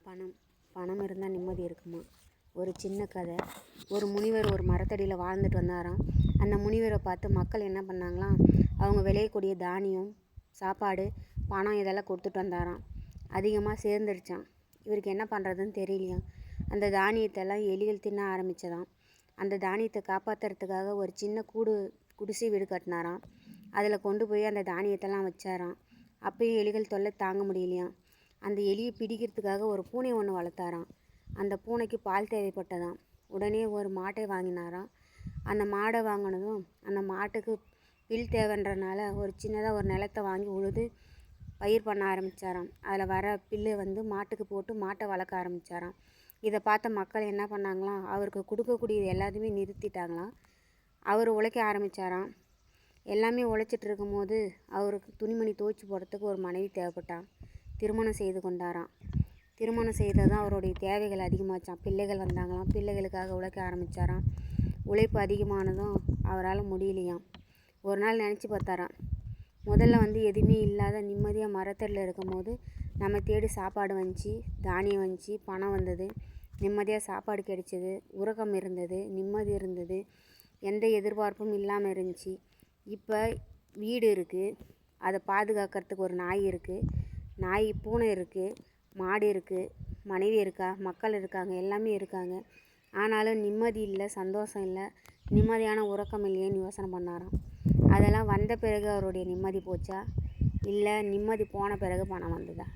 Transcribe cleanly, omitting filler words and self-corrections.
பணம் பணம் இருந்தால் நிம்மதி இருக்குமா? ஒரு சின்ன கதை. ஒரு முனிவர் ஒரு மரத்தடியில் வாழ்ந்துட்டு வந்தாராம். அந்த முனிவரை பார்த்து மக்கள் என்ன பண்ணாங்களாம், அவங்க விளையக்கூடிய தானியம், சாப்பாடு, பணம் இதெல்லாம் கொடுத்துட்டு வந்தாராம். அதிகமாக சேர்ந்துருச்சான். இவருக்கு என்ன பண்ணுறதுன்னு தெரியலையாம். அந்த தானியத்தெல்லாம் எலிகள் தின்ன ஆரம்பித்ததாம். அந்த தானியத்தை காப்பாற்றுறதுக்காக ஒரு சின்ன குடிசை வீடு கட்டினாராம். அதில் கொண்டு போய் அந்த தானியத்தெல்லாம் வச்சாராம். அப்பயும் எலிகள் தொல்லை தாங்க முடியலையாம். அந்த எலியை பிடிக்கிறதுக்காக ஒரு பூனை ஒன்று வளர்த்தாராம். அந்த பூனைக்கு பால் தேவைப்பட்டதாம். உடனே ஒரு மாட்டை வாங்கினாராம். அந்த மாடை வாங்கினதும் அந்த மாட்டுக்கு பில் தேவைன்றனால ஒரு சின்னதாக ஒரு நிலத்தை வாங்கி உழுது பயிர் பண்ண ஆரம்பித்தாராம். அதில் வர பில்லை மாட்டுக்கு போட்டு மாட்டை வளர்க்க ஆரம்பித்தாராம். இதை பார்த்த மக்கள் என்ன பண்ணாங்களாம், அவருக்கு கொடுக்கக்கூடியது எல்லாத்தையுமே நிறுத்திட்டாங்களாம். அவர் உழைக்க ஆரம்பித்தாராம். எல்லாமே உழைச்சிட்டு இருக்கும்போது அவருக்கு துணிமணி துவைச்சி போடுறதுக்கு ஒரு மனைவி தேவைப்பட்டான். திருமணம் செய்து கொண்டாராம். திருமணம் செய்ததும் அவருடைய தேவைகள் அதிகமாச்சான். பிள்ளைகள் வந்தாங்களாம். பிள்ளைகளுக்காக உழைக்க ஆரம்பித்தாராம். உழைப்பு அதிகமானதும் அவரால் முடியலையாம். ஒரு நாள் நினச்சி பார்த்தாராம், முதல்ல எதுவுமே இல்லாத நிம்மதியாக மரத்தடியில் இருக்கும் போது நம்ம தேடி சாப்பாடு வந்துச்சு, தானியம் வந்துச்சு, பணம் வந்தது, நிம்மதியாக சாப்பாடு கிடைச்சிது, உறக்கம் இருந்தது, நிம்மதி இருந்தது, எந்த எதிர்பார்ப்பும் இல்லாமல் இருந்துச்சு. இப்போ வீடு இருக்குது, அதை பாதுகாக்கிறதுக்கு ஒரு நாய் இருக்குது, பூனை இருக்குது, மாடு இருக்குது, மனைவி இருக்கா, மக்கள் இருக்காங்க, எல்லாமே இருக்காங்க. ஆனாலும் நிம்மதி இல்லை, சந்தோஷம் இல்லை, நிம்மதியான உறக்கம் இல்லையேன்னு யோசனை பண்ணாராம். அதெல்லாம் வந்த பிறகு அவருடைய நிம்மதி போச்சா, இல்லை நிம்மதி போன பிறகு பணம் வந்ததா?